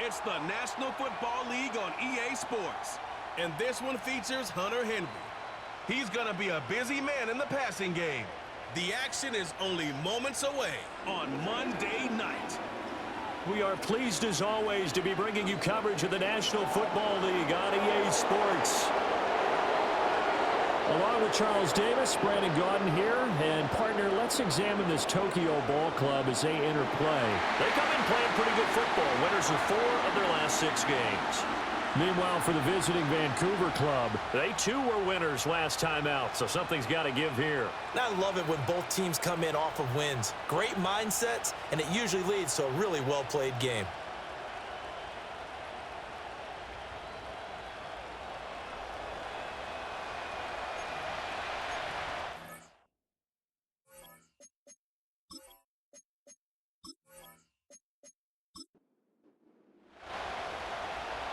It's the National Football League on EA Sports. And this one features Hunter Henry. He's going to be a busy man in the passing game. The action is only moments away on Monday night. We are pleased as always to be bringing you coverage of the National Football League on EA Sports. Along with Charles Davis, Brandon Gaudin here, and partner, let's examine this Tokyo Ball Club as they enter play. They come in playing pretty good football, winners of 4 of their last 6 games. Meanwhile, for the visiting Vancouver club, they too were winners last time out, so something's got to give here. And I love it when both teams come in off of wins. Great mindsets, and it usually leads to a really well-played game.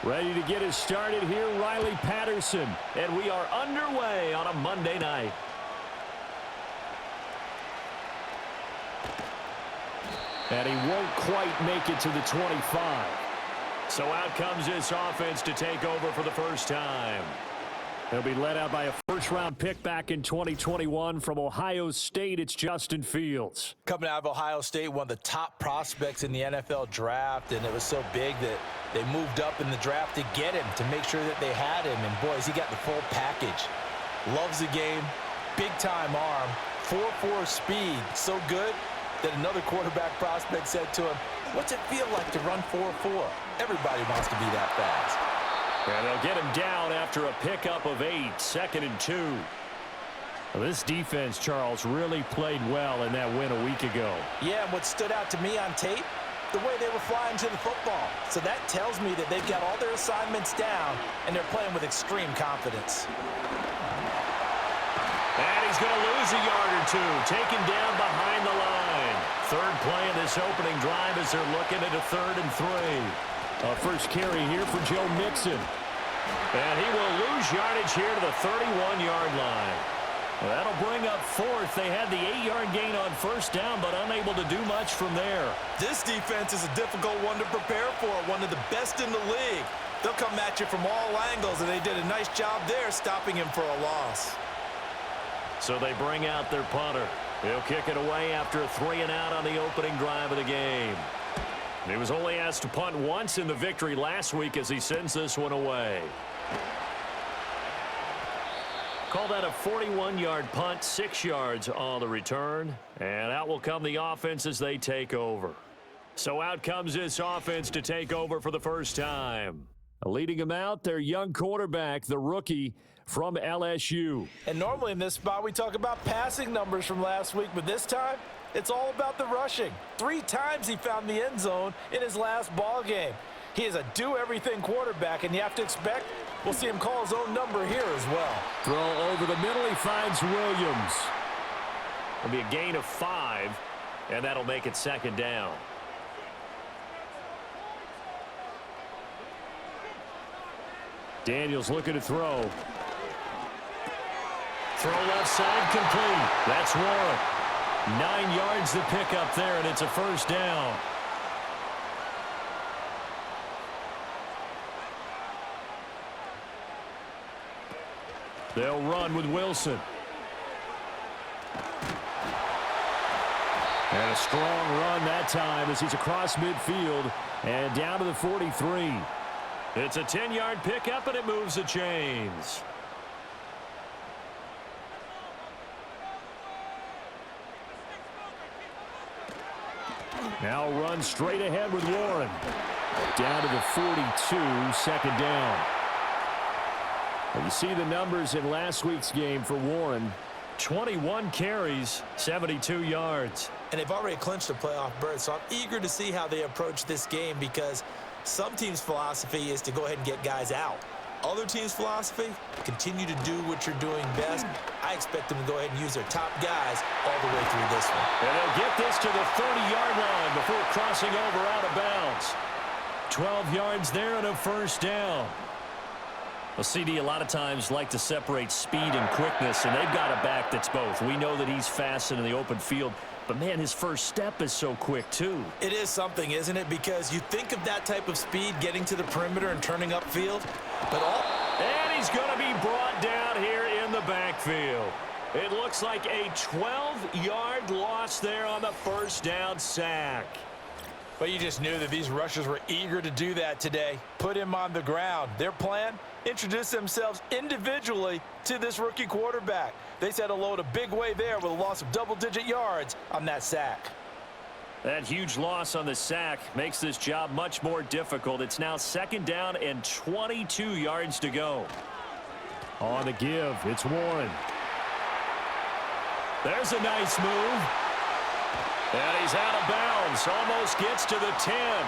ready to get us started here, Riley Patterson. And we are underway on a Monday night. And he won't quite make it to the 25. So out comes this offense to take over for the first time. They'll be led out by a first-round pick back in 2021 from Ohio State. It's Justin Fields. Coming out of Ohio State, one of the top prospects in the NFL draft, and it was so big that they moved up in the draft to get him, to make sure that they had him. And, boys, he got the full package. Loves the game, big-time arm, 4.4 speed, so good that another quarterback prospect said to him, "What's it feel like to run 4.4? Everybody wants to be that fast." And they'll get him down after a pickup of 8, 2nd and 2. Well, this defense, Charles, really played well in that win a week ago. Yeah, and what stood out to me on tape, the way they were flying to the football. So that tells me that they've got all their assignments down, and they're playing with extreme confidence. And he's going to lose a yard or two, taken down behind the line. Third play of this opening drive as they're looking at a 3rd and 3. First carry here for Joe Mixon. And he will lose yardage here to the 31-yard line. Well, that'll bring up 4th. They had the 8-yard gain on first down, but unable to do much from there. This defense is a difficult one to prepare for, one of the best in the league. They'll come at you from all angles, and they did a nice job there stopping him for a loss. So they bring out their punter. He'll kick it away after a 3-and-out on the opening drive of the game. He was only asked to punt once in the victory last week as he sends this one away. Call that a 41-yard punt, 6 yards on the return. And out will come the offense as they take over. So out comes this offense to take over for the first time. Leading them out, their young quarterback, the rookie from LSU. And normally in this spot we talk about passing numbers from last week, but this time it's all about the rushing. 3 times he found the end zone in his last ball game. He is a do-everything quarterback, and you have to expect we'll see him call his own number here as well. Throw over the middle, he finds Williams. It'll be a gain of 5, and that'll make it 2nd down. Daniels looking to throw. Throw left side, complete. That's Warren. 9 yards to pick up there, and it's a first down. They'll run with Wilson. And a strong run that time as he's across midfield and down to the 43. It's a 10-yard pickup, and it moves the chains. Now run straight ahead with Warren. Down to the 42, 2nd down. And you see the numbers in last week's game for Warren. 21 carries, 72 yards. And they've already clinched a playoff berth, so I'm eager to see how they approach this game because some teams' philosophy is to go ahead and get guys out. Other teams' philosophy, continue to do what you're doing best. I expect them to go ahead and use their top guys all the way through this one. And they'll get this to the 30-yard line before crossing over out of bounds. 12 yards there and a first down. Well, CD, a lot of times like to separate speed and quickness, and they've got a back that's both. We know that he's fast in the open field. But, man, his first step is so quick, too. It is something, isn't it? Because you think of that type of speed getting to the perimeter and turning upfield, but And he's going to be brought down here in the backfield. It looks like a 12-yard loss there on the first down sack. But you just knew that these rushers were eager to do that today. Put him on the ground. Their plan, introduce themselves individually to this rookie quarterback. They said hello to Big Way there with a loss of double-digit yards on that sack. That huge loss on the sack makes this job much more difficult. It's now second down and 22 yards to go. On the give, it's Warren. There's a nice move. And he's out of bounds. Almost gets to the 10.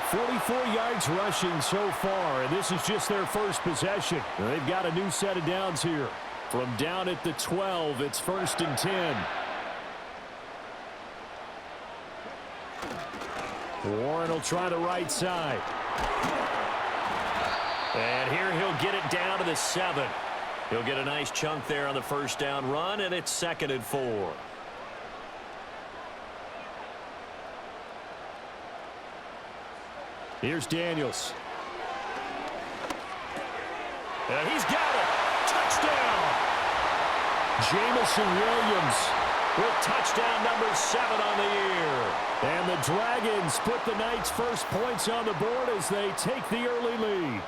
44 yards rushing so far, and this is just their first possession. They've got a new set of downs here. From down at the 12, it's 1st and 10. Warren will try the right side. And here he'll get it down to the 7. He'll get a nice chunk there on the first down run, and it's 2nd and 4. Here's Daniels. And he's got it. Touchdown. Jamison Williams With touchdown number 7 on the year. And the Dragons put the Knights' first points on the board as they take the early lead.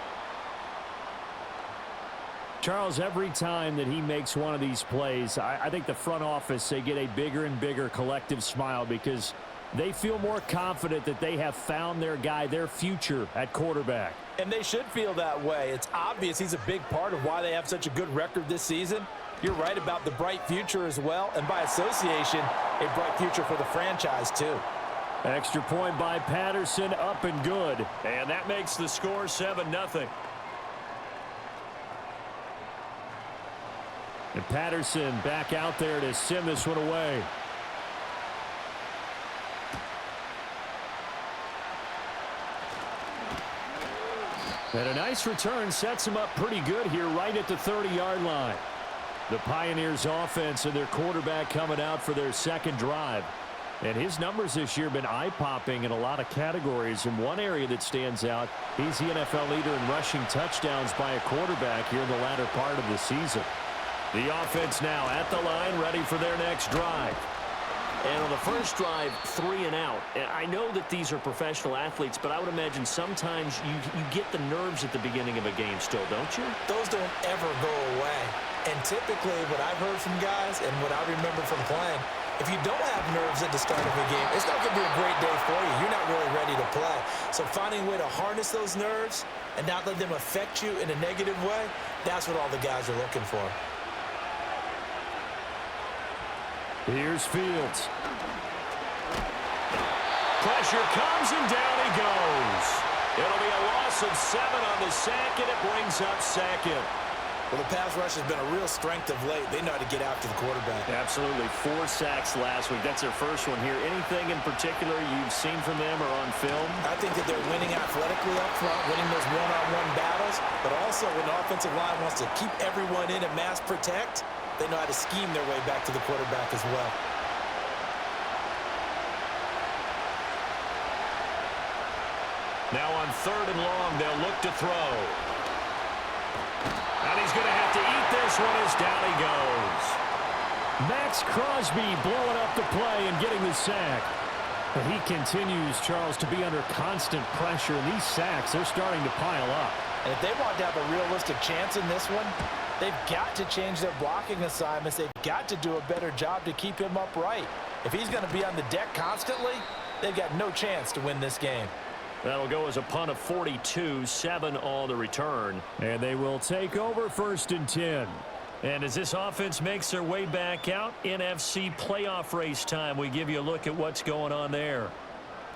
Charles, every time that he makes one of these plays, I think the front office, they get a bigger and bigger collective smile because they feel more confident that they have found their guy, their future at quarterback. And they should feel that way. It's obvious he's a big part of why they have such a good record this season. You're right about the bright future as well, and by association, a bright future for the franchise too. Extra point by Patterson, up and good. And that makes the score 7-0. And Patterson back out there to send this one away. And a nice return sets him up pretty good here right at the 30-yard line. The Pioneers offense and their quarterback coming out for their second drive. And his numbers this year have been eye-popping in a lot of categories. In one area that stands out, he's the NFL leader in rushing touchdowns by a quarterback here in the latter part of the season. The offense now at the line, ready for their next drive. And on the first drive, 3 and out. And I know that these are professional athletes, but I would imagine sometimes you get the nerves at the beginning of a game still, don't you? Those don't ever go away. And typically what I've heard from guys and what I remember from playing, if you don't have nerves at the start of a game, it's not going to be a great day for you. You're not really ready to play. So finding a way to harness those nerves and not let them affect you in a negative way, that's what all the guys are looking for. Here's Fields. Pressure comes and down he goes. It'll be a loss of 7 on the sack, and it brings up 2nd. Well, the pass rush has been a real strength of late. They know how to get after the quarterback. Absolutely. 4 sacks last week. That's their first one here. Anything in particular you've seen from them or on film? I think that they're winning athletically up front, winning those one-on-one battles, but also when the offensive line wants to keep everyone in and mass protect, they know how to scheme their way back to the quarterback as well. Now on 3rd and long, they'll look to throw. And he's going to have to eat this one as down he goes. Max Crosby blowing up the play and getting the sack. But he continues, Charles, to be under constant pressure, and these sacks, they're starting to pile up. And if they want to have a realistic chance in this one, they've got to change their blocking assignments. They've got to do a better job to keep him upright. If he's going to be on the deck constantly, they've got no chance to win this game. That'll go as a punt of 42, 7 on the return. And they will take over 1st and 10. And as this offense makes their way back out, NFC playoff race time, we give you a look at what's going on there.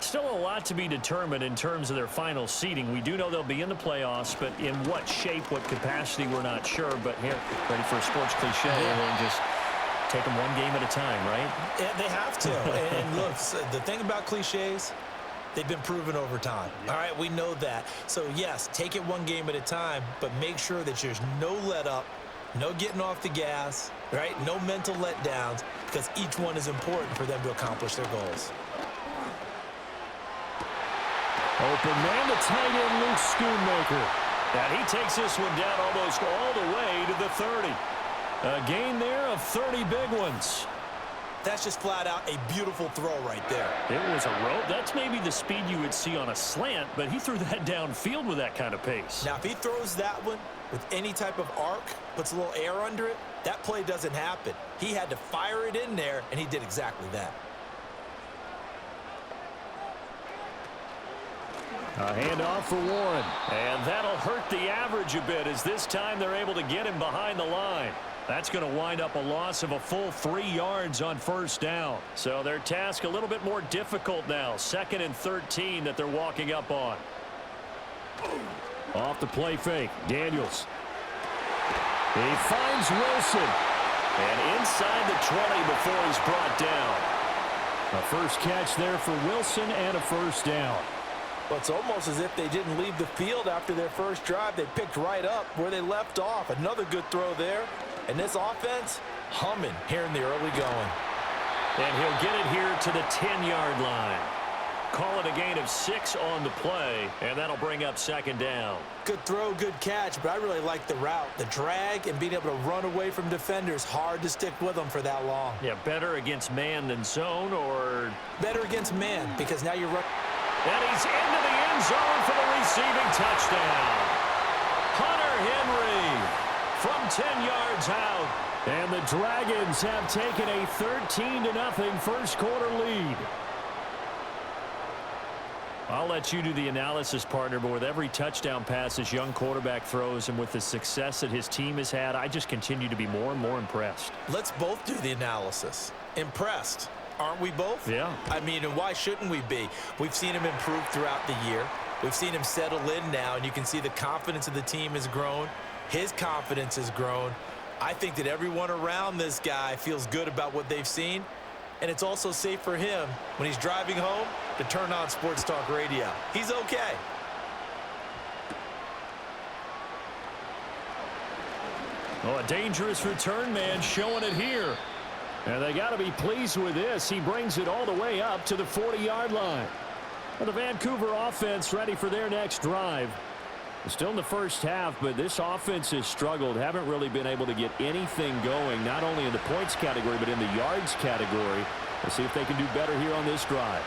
Still a lot to be determined in terms of their final seeding. We do know they'll be in the playoffs, but in what shape, what capacity, we're not sure. But here, ready for a sports cliche, and just take them one game at a time, right? Yeah, they have to. And look, the thing about cliches, they've been proven over time. All right, we know that. So, yes, take it one game at a time, but make sure that there's no let up, no getting off the gas, right? No mental letdowns because each one is important for them to accomplish their goals. Open man to tight end Luke Schoonmaker. And he takes this one down almost all the way to the 30. A gain there of 30 big ones. That's just flat out a beautiful throw right there. It was a rope. That's maybe the speed you would see on a slant, but he threw that downfield with that kind of pace. Now, if he throws that one with any type of arc, puts a little air under it, that play doesn't happen. He had to fire it in there, and he did exactly that. A handoff for Warren. And that'll hurt the average a bit as this time they're able to get him behind the line. That's going to wind up a loss of a full 3 yards on first down. So their task a little bit more difficult now. 2nd and 13 that they're walking up on. Off the play fake. Daniels. He finds Wilson. And inside the 20 before he's brought down. A first catch there for Wilson and a first down. Well, it's almost as if they didn't leave the field after their first drive. They picked right up where they left off. Another good throw there. And this offense, humming here in the early going. And he'll get it here to the 10-yard line. Call it a gain of 6 on the play, and that'll bring up 2nd down. Good throw, good catch, but I really like the route. The drag and being able to run away from defenders, hard to stick with them for that long. Yeah, better against man than zone, or? Better against man, because now you're running. And he's into the end zone for the receiving touchdown. Hunter Henry from 10 yards out. And the Dragons have taken a 13-0 first quarter lead. I'll let you do the analysis, partner, but with every touchdown pass this young quarterback throws and with the success that his team has had, I just continue to be more and more impressed. Let's both do the analysis. Impressed. Aren't we both? Yeah. I mean, and why shouldn't we be? We've seen him improve throughout the year. We've seen him settle in now, and you can see the confidence of the team has grown. His confidence has grown. I think that everyone around this guy feels good about what they've seen, and it's also safe for him when he's driving home to turn on Sports Talk Radio. He's okay. Oh, a dangerous return man showing it here. And they got to be pleased with this. He brings it all the way up to the 40-yard line. Well, the Vancouver offense ready for their next drive. Still in the first half, but this offense has struggled. Haven't really been able to get anything going, not only in the points category, but in the yards category. Let's see if they can do better here on this drive.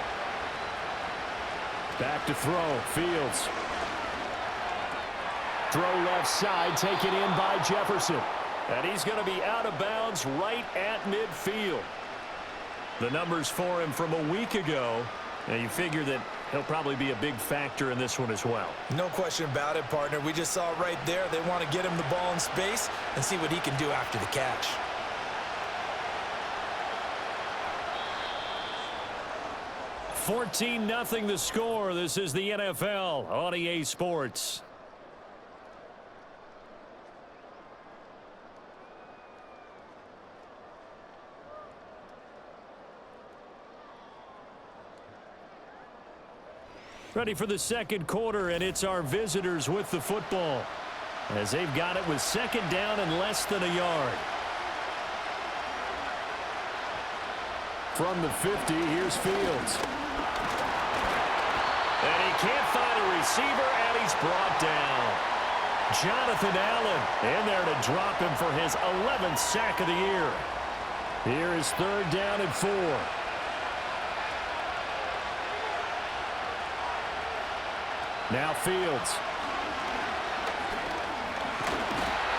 Back to throw. Fields. Throw left side, taken in by Jefferson. And he's going to be out of bounds right at midfield. The numbers for him from a week ago, and you figure that he'll probably be a big factor in this one as well. No question about it, partner. We just saw right there they want to get him the ball in space and see what he can do after the catch. $14-0 the score. This is the NFL on EA Sports. Ready for the second quarter, and it's our visitors with the football as they've got it with 2nd down and less than a yard. From the 50, here's Fields. And he can't find a receiver, and he's brought down. Jonathan Allen in there to drop him for his 11th sack of the year. Here is 3rd down and 4. Now Fields.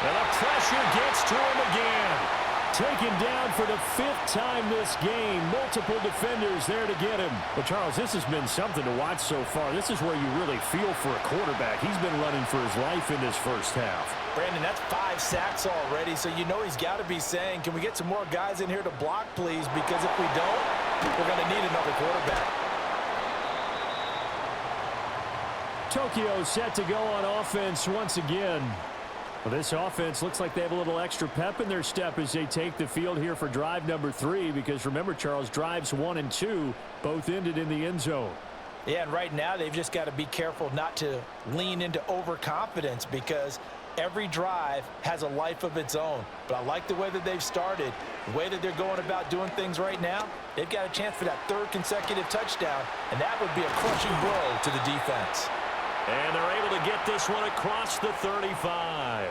And the pressure gets to him again. Taken down for the 5th time this game. Multiple defenders there to get him. But, Charles, this has been something to watch so far. This is where you really feel for a quarterback. He's been running for his life in this first half. Brandon, that's 5 sacks already, so you know he's got to be saying, can we get some more guys in here to block, please? Because if we don't, we're going to need another quarterback. Tokyo set to go on offense once again. Well, this offense looks like they have a little extra pep in their step as they take the field here for drive number 3, because remember, Charles, drives 1 and 2 both ended in the end zone. Yeah, and right now they've just got to be careful not to lean into overconfidence, because Every drive has a life of its own. But I like the way that they've started, the way that they're going about doing things right now. They've got a chance for that third consecutive touchdown, and that would be a crushing blow to the defense. And they're able to get this one across the 35.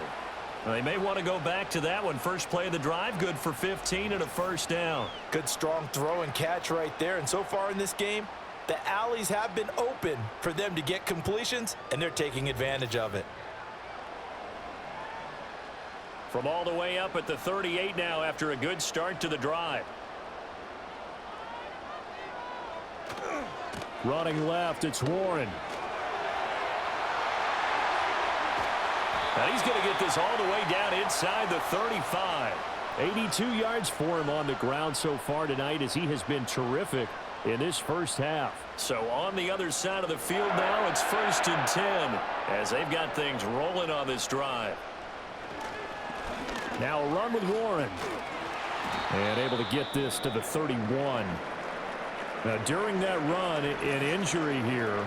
They may want to go back to that one. First play of the drive, good for 15 and a first down. Good strong throw and catch right there. And so far in this game, the alleys have been open for them to get completions, and they're taking advantage of it. From all the way up at the 38 now after a good start to the drive. Running left, it's Warren. And he's going to get this all the way down inside the 35. 82 yards for him on the ground so far tonight as he has been terrific in this first half. So on the other side of the field now, it's 1st and 10 as they've got things rolling on this drive. Now a run with Warren. And able to get this to the 31. Now during that run, an injury here.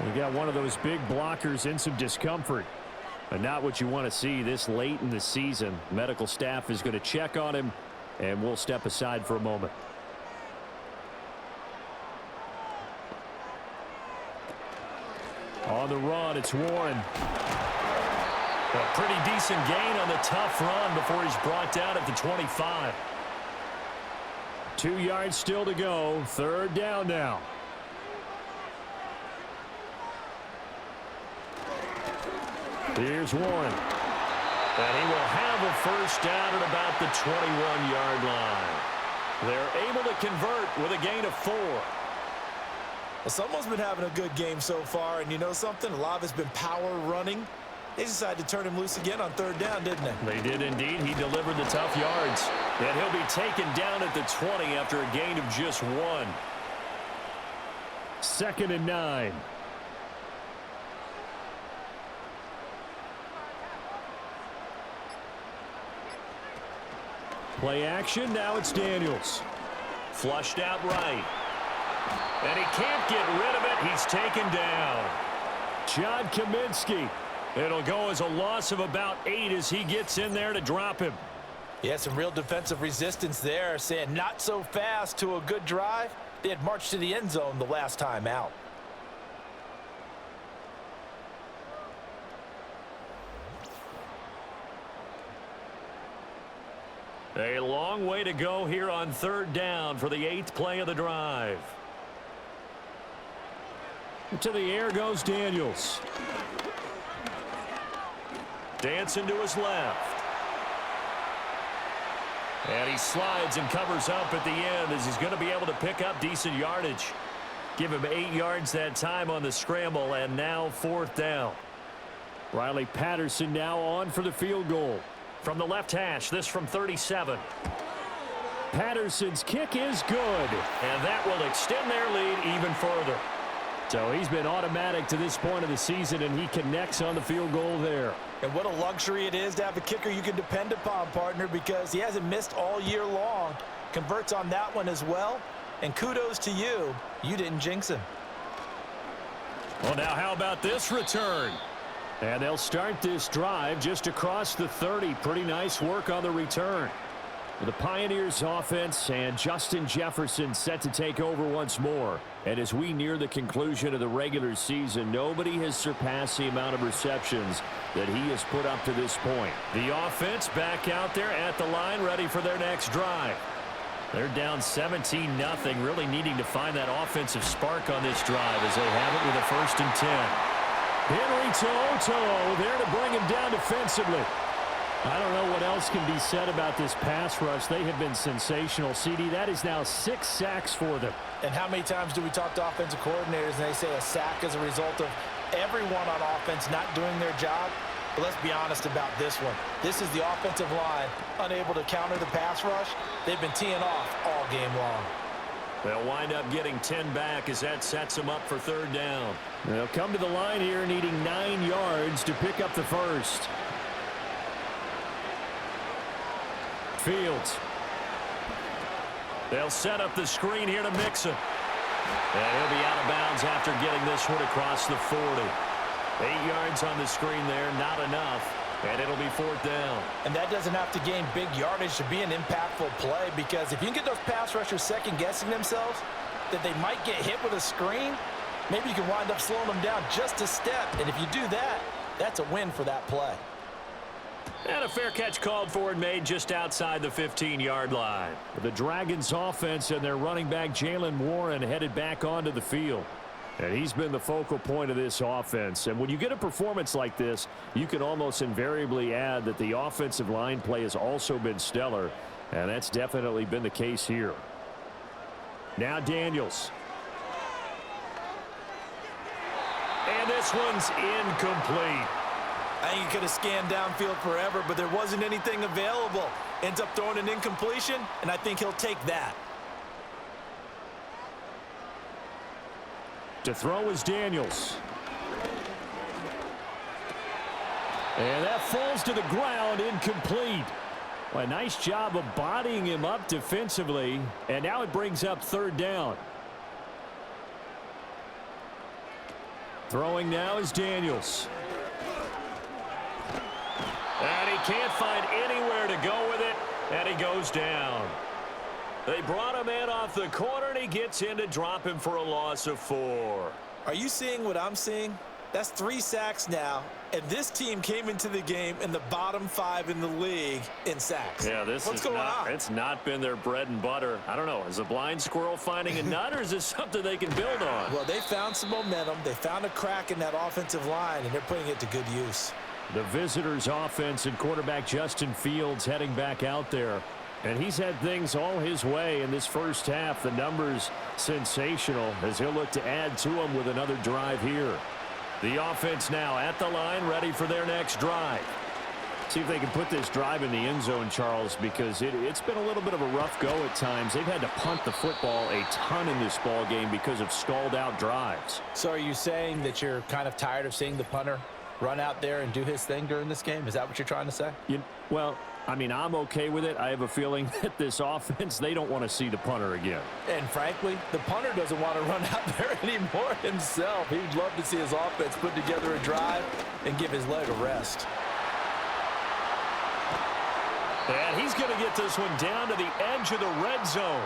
We got one of those big blockers in some discomfort. And not what you want to see this late in the season. Medical staff is going to check on him, and we'll step aside for a moment. On the run, it's Warren. A pretty decent gain on the tough run before he's brought down at the 25. 2 yards still to go. Third down now. Here's Warren. And he will have a first down at about the 21-yard line. They're able to convert with a gain of 4. Well, someone's been having a good game so far, and you know something? A lot of it's been power running. They decided to turn him loose again on third down, didn't they? They did indeed. He delivered the tough yards. And he'll be taken down at the 20 after a gain of just 1. 2nd and 9. Play action. Now it's Daniels. Flushed out right. And he can't get rid of it. He's taken down. John Kaminsky. It'll go as a loss of about 8 as he gets in there to drop him. Yeah, some real defensive resistance there, saying not so fast to a good drive. They had marched to the end zone the last time out. A long way to go here on third down for the 8th play of the drive. To the air goes Daniels. Dancing to his left. And he slides and covers up at the end as he's going to be able to pick up decent yardage. Give him 8 yards that time on the scramble, and now 4th down. Riley Patterson now on for the field goal. From the left hash, this from 37. Patterson's kick is good. And that will extend their lead even further. So he's been automatic to this point of the season, and he connects on the field goal there. And what a luxury it is to have a kicker you can depend upon, partner, because he hasn't missed all year long. Converts on that one as well. And kudos to you. You didn't jinx him. Well, now how about this return? And they'll start this drive just across the 30. Pretty nice work on the return. The Pioneers offense and Justin Jefferson set to take over once more. And as we near the conclusion of the regular season, nobody has surpassed the amount of receptions that he has put up to this point. The offense back out there at the line, ready for their next drive. They're down 17-0, really needing to find that offensive spark on this drive as they have it with a 1st and 10. Henry Toto there to bring him down defensively. I don't know what else can be said about this pass rush. They have been sensational. CD, that is now 6 sacks for them. And how many times do we talk to offensive coordinators and they say a sack as a result of everyone on offense not doing their job? But let's be honest about this one. This is the offensive line unable to counter the pass rush. They've been teeing off all game long. They'll wind up getting 10 back as that sets them up for 3rd down. They'll come to the line here needing 9 yards to pick up the first. Fields. They'll set up the screen here to Mixon. And he'll be out of bounds after getting this one across the 40. 8 yards on the screen there, not enough. And it'll be 4th down. And that doesn't have to gain big yardage to be an impactful play, because if you can get those pass rushers second-guessing themselves, that they might get hit with a screen, maybe you can wind up slowing them down just a step. And if you do that, that's a win for that play. And a fair catch called for and made just outside the 15-yard line. The Dragons offense and their running back Jalen Warren headed back onto the field. And he's been the focal point of this offense. And when you get a performance like this, you can almost invariably add that the offensive line play has also been stellar. And that's definitely been the case here. Now Daniels. And this one's incomplete. I think he could have scanned downfield forever, but there wasn't anything available. Ends up throwing an incompletion, and I think he'll take that. To throw is Daniels. And that falls to the ground, incomplete. Well, a nice job of bodying him up defensively, and now it brings up 3rd down. Throwing now is Daniels. And he can't find anywhere to go with it, and he goes down. They brought him in off the corner, and he gets in to drop him for a loss of 4. Are you seeing what I'm seeing? That's 3 sacks now, and this team came into the game in the bottom 5 in the league in sacks. Yeah, What's going on? It's not been their bread and butter. I don't know. Is a blind squirrel finding a nut, or is this something they can build on? Well, they found some momentum. They found a crack in that offensive line, and they're putting it to good use. The visitors' offense and quarterback Justin Fields heading back out there. And he's had things all his way in this first half. The numbers sensational as he'll look to add to them with another drive here. The offense now at the line, ready for their next drive. See if they can put this drive in the end zone, Charles, because it's been a little bit of a rough go at times. They've had to punt the football a ton in this ball game because of stalled out drives. So are you saying that you're kind of tired of seeing the punter run out there and do his thing during this game? Is that what you're trying to say? Well, I mean, I'm okay with it. I have a feeling that this offense, they don't want to see the punter again. And frankly, the punter doesn't want to run out there anymore himself. He'd love to see his offense put together a drive and give his leg a rest. And he's going to get this one down to the edge of the red zone.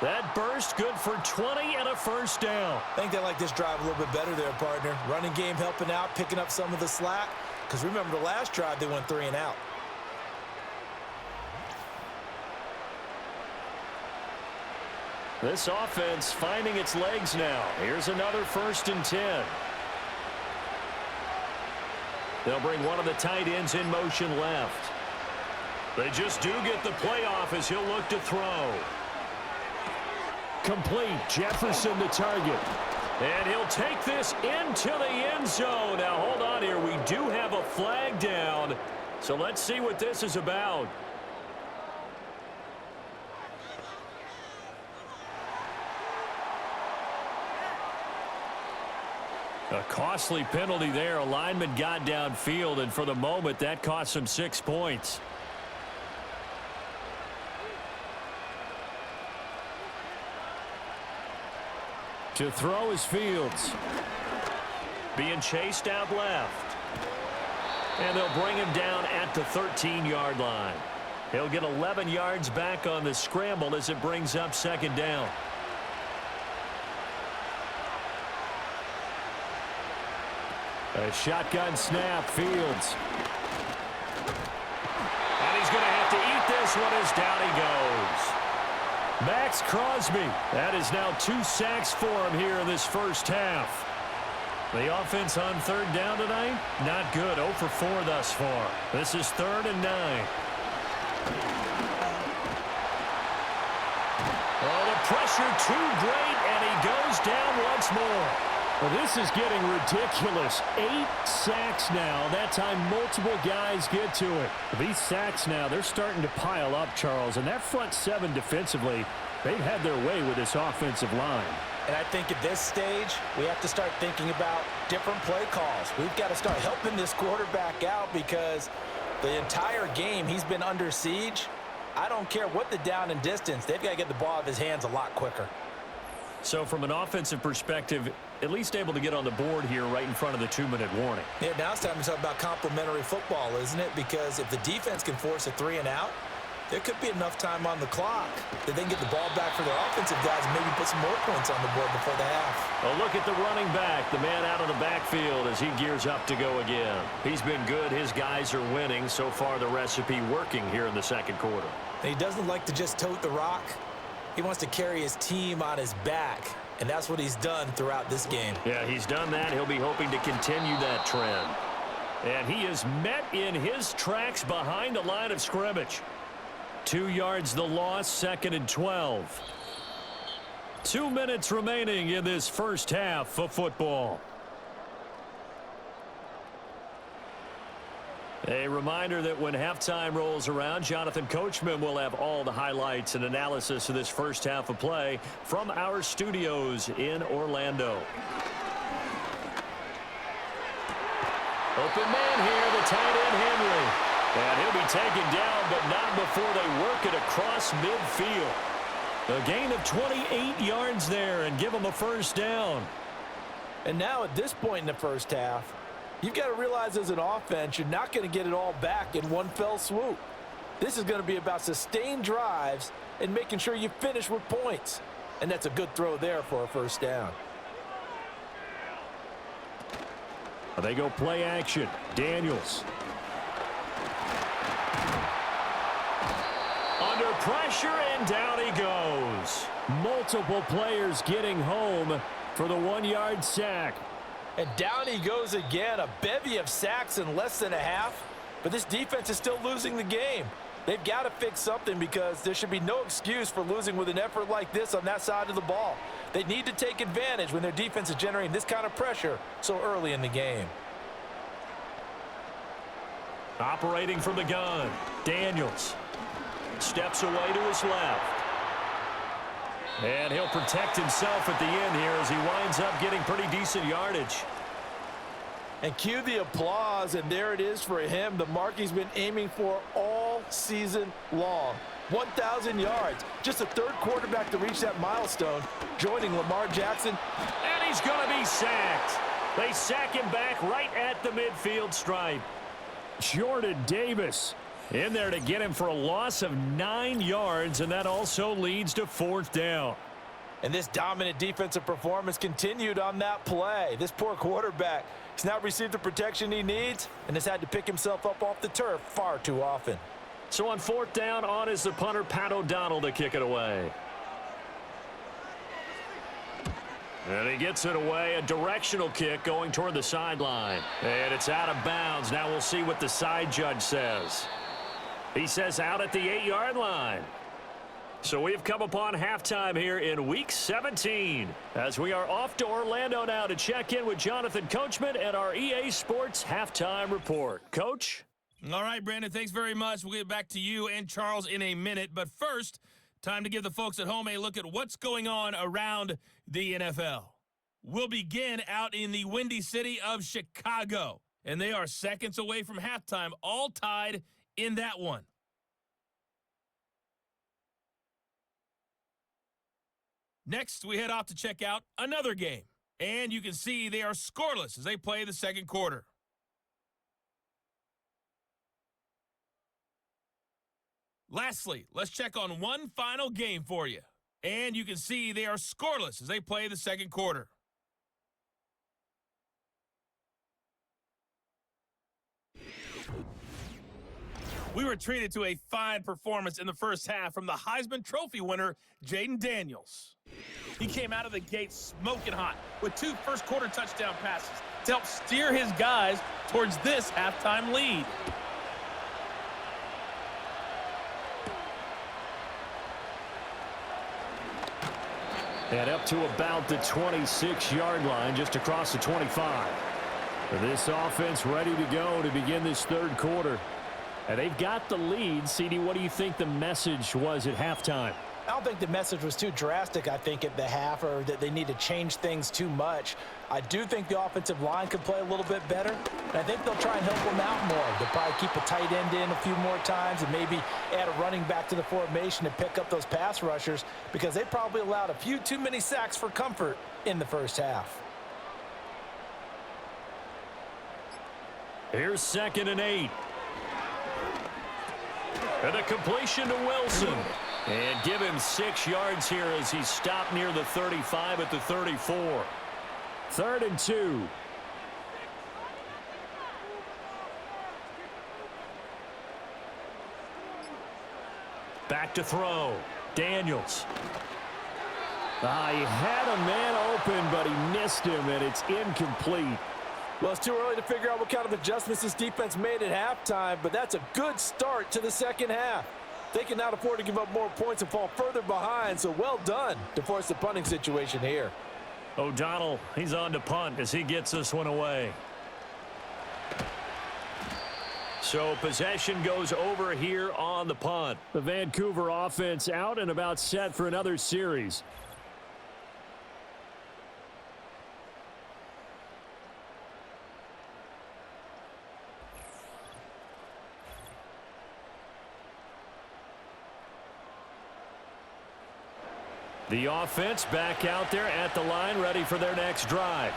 That burst good for 20 and a 1st down. I think they like this drive a little bit better there, partner. Running game helping out, picking up some of the slack. Because remember, the last drive, they went 3 and out. This offense finding its legs now. Here's another 1st and 10. They'll bring one of the tight ends in motion left. They just do get the playoff as he'll look to throw. Complete. Jefferson the target. And he'll take this into the end zone. Now, hold on here. We do have a flag down. So let's see what this is about. A costly penalty there. A lineman got downfield, and for the moment, that cost him 6 points. To throw is Fields. Being chased out left. And they'll bring him down at the 13-yard line. He'll get 11 yards back on the scramble as it brings up 2nd down. A shotgun snap, Fields. And he's going to have to eat this one as down he goes. Max Crosby. That is now 2 sacks for him here in this first half. The offense on 3rd down tonight, not good. 0 for 4 thus far. This is 3rd and 9. Oh, the pressure too great, and he goes down once more. Well, this is getting ridiculous. 8 sacks now. That time multiple guys get to it. These sacks now, they're starting to pile up, Charles. And that front 7 defensively, they've had their way with this offensive line. And I think at this stage, we have to start thinking about different play calls. We've got to start helping this quarterback out because the entire game he's been under siege. I don't care what the down and distance. They've got to get the ball out of his hands a lot quicker. So from an offensive perspective, at least able to get on the board here right in front of the 2-minute warning. Yeah, now it's time to talk about complementary football, isn't it? Because if the defense can force a 3 and out, there could be enough time on the clock that they can get the ball back for their offensive guys and maybe put some more points on the board before the half. A look at the running back, the man out of the backfield as he gears up to go again. He's been good. His guys are winning. So far, the recipe working here in the second quarter. And he doesn't like to just tote the rock. He wants to carry his team on his back, and that's what he's done throughout this game. Yeah, he's done that. He'll be hoping to continue that trend. And he is met in his tracks behind the line of scrimmage. 2 yards the loss, 2nd and 12. 2 minutes remaining in this first half of football. A reminder that when halftime rolls around, Jonathan Coachman will have all the highlights and analysis of this first half of play from our studios in Orlando. Open man here, the tight end Henry. And he'll be taken down, but not before they work it across midfield. A gain of 28 yards there and give him a first down. And now at this point in the first half, you've got to realize as an offense, you're not going to get it all back in one fell swoop. This is going to be about sustained drives and making sure you finish with points. And that's a good throw there for a first down. They go play action. Daniels. Under pressure, and down he goes. Multiple players getting home for the 1-yard sack. And down he goes again, a bevy of sacks in less than a half. But this defense is still losing the game. They've got to fix something because there should be no excuse for losing with an effort like this on that side of the ball. They need to take advantage when their defense is generating this kind of pressure so early in the game. Operating from the gun, Daniels steps away to his left. And he'll protect himself at the end here as he winds up getting pretty decent yardage. And cue the applause, and there it is for him, the mark he's been aiming for all season long. 1,000 yards. Just the third quarterback to reach that milestone, joining Lamar Jackson. And he's going to be sacked. They sack him back right at the midfield stripe. Jordan Davis in there to get him for a loss of 9 yards, and that also leads to 4th down. And this dominant defensive performance continued on that play. This poor quarterback has now received the protection he needs and has had to pick himself up off the turf far too often. So on 4th down, on is the punter, Pat O'Donnell, to kick it away. And he gets it away, a directional kick going toward the sideline. And it's out of bounds. Now we'll see what the side judge says. He says out at the 8-yard line. So we've come upon halftime here in Week 17 as we are off to Orlando now to check in with Jonathan Coachman and our EA Sports Halftime Report. Coach? All right, Brandon, thanks very much. We'll get back to you and Charles in a minute. But first, time to give the folks at home a look at what's going on around the NFL. We'll begin out in the windy city of Chicago. And they are seconds away from halftime, all tied in that one. Next, we head off to check out another game. And you can see they are scoreless as they play the second quarter. Lastly, let's check on one final game for you. And you can see they are scoreless as they play the second quarter. We were treated to a fine performance in the first half from the Heisman Trophy winner, Jaden Daniels. He came out of the gate smoking hot with 2 first-quarter touchdown passes to help steer his guys towards this halftime lead. And up to about the 26-yard line, just across the 25. This offense ready to go to begin this third quarter. And they've got the lead. CD, what do you think the message was at halftime? I don't think the message was too drastic, I think, at the half, or that they need to change things too much. I do think the offensive line could play a little bit better, and I think they'll try and help them out more. They'll probably keep a tight end in a few more times and maybe add a running back to the formation to pick up those pass rushers, because they probably allowed a few too many sacks for comfort in the first half. Here's 2nd and 8. And a completion to Wilson. And give him 6 yards here as he stopped near the 35 at the 34. 3rd and 2. Back to throw. Daniels. He had a man open, but he missed him, and it's incomplete. Well, it's too early to figure out what kind of adjustments this defense made at halftime, but that's a good start to the second half. They can not afford to give up more points and fall further behind, so well done to force the punting situation here. O'Donnell, he's on to punt as he gets this one away. So possession goes over here on the punt. The Vancouver offense out and about set for another series. The offense back out there at the line, ready for their next drive.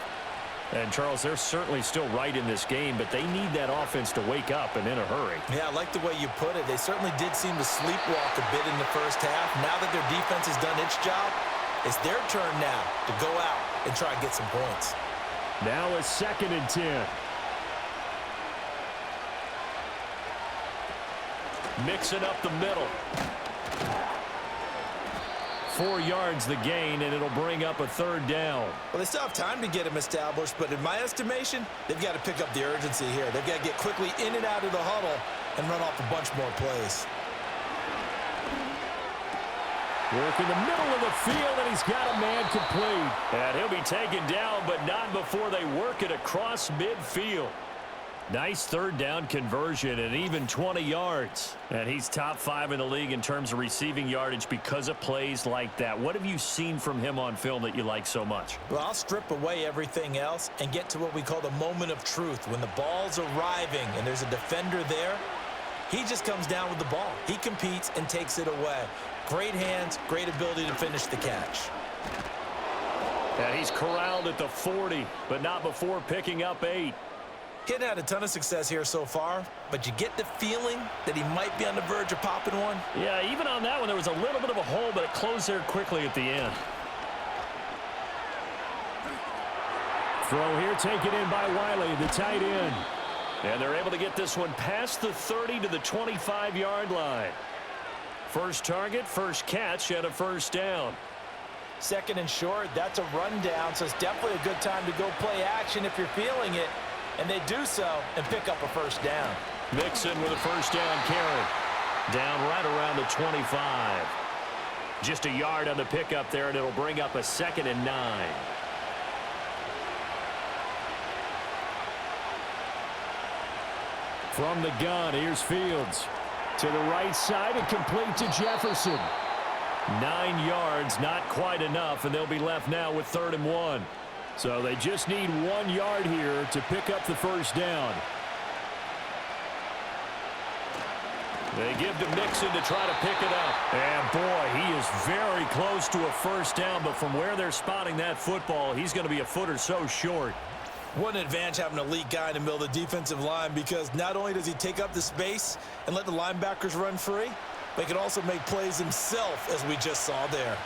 And, Charles, they're certainly still right in this game, but they need that offense to wake up and in a hurry. Yeah, I like the way you put it. They certainly did seem to sleepwalk a bit in the first half. Now that their defense has done its job, it's their turn now to go out and try and get some points. Now a 2nd and 10. Mixing up the middle. 4 yards the gain, and it'll bring up a 3rd down. Well, they still have time to get them established, but in my estimation, they've got to pick up the urgency here. They've got to get quickly in and out of the huddle and run off a bunch more plays. Work in the middle of the field, and he's got a man complete. And he'll be taken down, but not before they work it across midfield. Nice 3rd down conversion and even 20 yards. And he's top 5 in the league in terms of receiving yardage because of plays like that. What have you seen from him on film that you like so much? Well, I'll strip away everything else and get to what we call the moment of truth. When the ball's arriving and there's a defender there, he just comes down with the ball. He competes and takes it away. Great hands, great ability to finish the catch. And he's corralled at the 40, but not before picking up 8. He hadn't had a ton of success here so far, but you get the feeling that he might be on the verge of popping one. Yeah, even on that one, there was a little bit of a hole, but it closed there quickly at the end. Throw here taken in by Wiley, the tight end. And they're able to get this one past the 30 to the 25-yard line. First target, first catch, and a 1st down. 2nd and short, that's a rundown, so it's definitely a good time to go play action if you're feeling it. And they do so and pick up a 1st down. Mixon with a 1st down carry. Down right around the 25. Just a yard on the pickup there, and it'll bring up a 2nd and 9. From the gun, here's Fields. To the right side and complete to Jefferson. 9 yards, not quite enough, and they'll be left now with 3rd and 1. So they just need 1 yard here to pick up the 1st down. They give to Mixon to try to pick it up. And boy, he is very close to a 1st down, but from where they're spotting that football, he's going to be a foot or so short. What an advantage having an elite guy in the middle of the defensive line, because not only does he take up the space and let the linebackers run free, but he can also make plays himself, as we just saw there.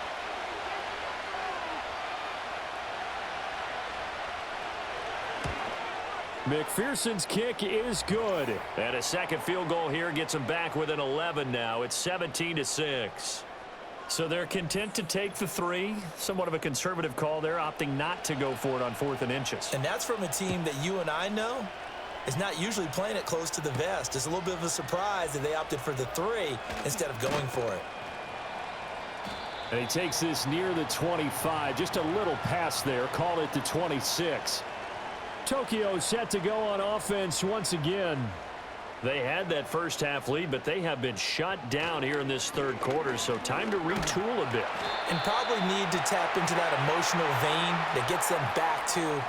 McPherson's kick is good. And a 2nd field goal here gets them back within 11 now. It's 17-6. So they're content to take the 3. Somewhat of a conservative call there, opting not to go for it on 4th and inches. And that's from a team that you and I know is not usually playing it close to the vest. It's a little bit of a surprise that they opted for the 3 instead of going for it. And he takes this near the 25. Just a little pass there. Call it the 26. Tokyo set to go on offense once again. They had that first half lead, but they have been shut down here in this third quarter, so time to retool a bit. And probably need to tap into that emotional vein that gets them back to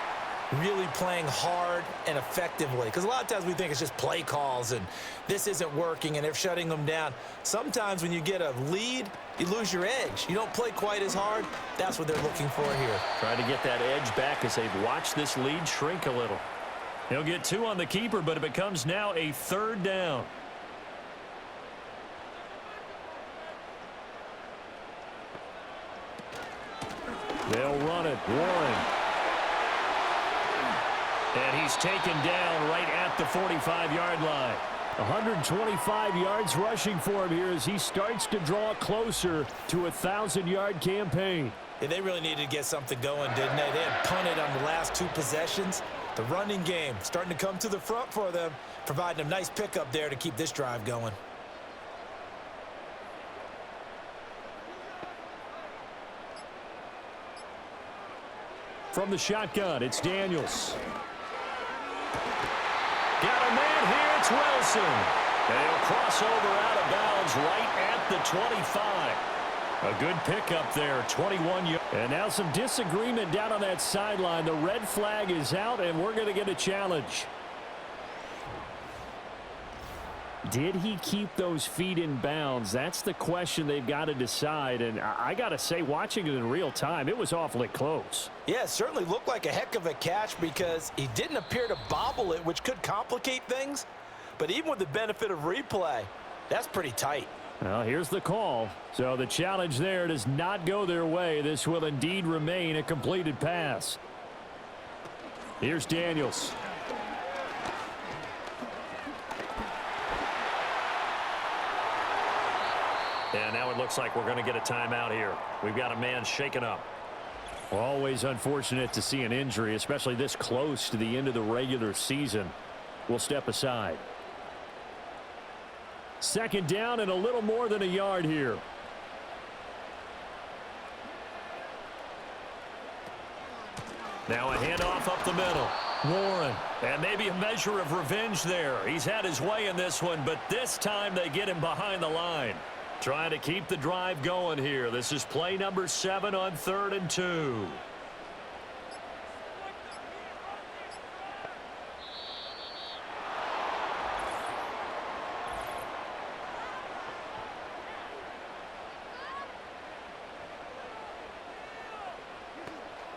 really playing hard and effectively. Because a lot of times we think it's just play calls and this isn't working and they're shutting them down. Sometimes when you get a lead, you lose your edge. You don't play quite as hard. That's what they're looking for here. Trying to get that edge back as they've watched this lead shrink a little. He'll get 2 on the keeper, but it becomes now a third down. They'll run it. Warren. And he's taken down right at the 45-yard line. 125 yards rushing for him here as he starts to draw closer to a 1,000-yard campaign. Yeah, they really needed to get something going, didn't they? They had punted on the last 2 possessions. The running game starting to come to the front for them, providing a nice pickup there to keep this drive going. From the shotgun, it's Daniels. Got a man here, it's Wilson. And he'll cross over out of bounds right at the 25. A good pickup there, 21 yards. And now some disagreement down on that sideline. The red flag is out, and we're going to get a challenge. Did he keep those feet in bounds? That's the question they've got to decide. And I got to say, watching it in real time, it was awfully close. Yeah, it certainly looked like a heck of a catch because he didn't appear to bobble it, which could complicate things. But even with the benefit of replay, that's pretty tight. Well, here's the call. So the challenge there does not go their way. This will indeed remain a completed pass. Here's Daniels. And now it looks like we're going to get a timeout here. We've got a man shaken up. Always unfortunate to see an injury, especially this close to the end of the regular season. We'll step aside. Second down and a little more than a yard here. Now a handoff up the middle. Warren. And maybe a measure of revenge there. He's had his way in this one, but this time they get him behind the line. Trying to keep the drive going here. This is play number 7 on 3rd and 2.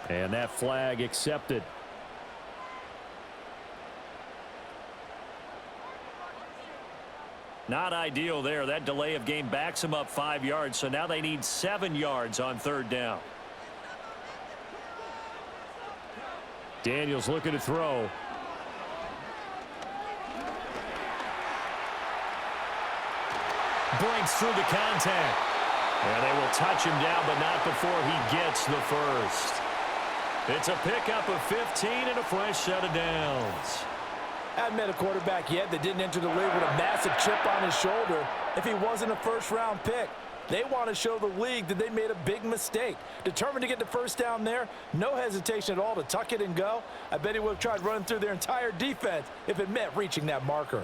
And that flag accepted. Not ideal there. That delay of game backs them up 5 yards, so now they need 7 yards on 3rd down. Daniels looking to throw. Breaks through the contact. And they will touch him down, but not before he gets the first. It's a pickup of 15 and a fresh set of downs. Hadn't met a quarterback yet that didn't enter the league with a massive chip on his shoulder if he wasn't a first-round pick. They want to show the league that they made a big mistake. Determined to get the first down there, no hesitation at all to tuck it and go. I bet he would have tried running through their entire defense if it meant reaching that marker.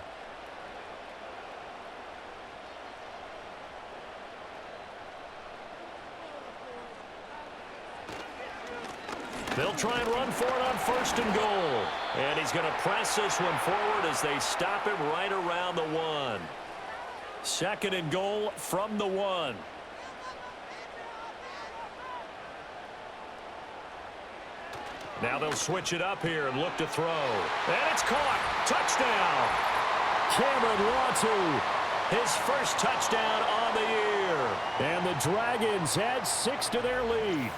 They'll try and run for it on 1st and goal. And he's going to press this one forward as they stop him right around the 1. 2nd and goal from the 1. Now they'll switch it up here and look to throw. And it's caught. Touchdown. Cameron Latu. His first touchdown on the year. And the Dragons add 6 to their lead.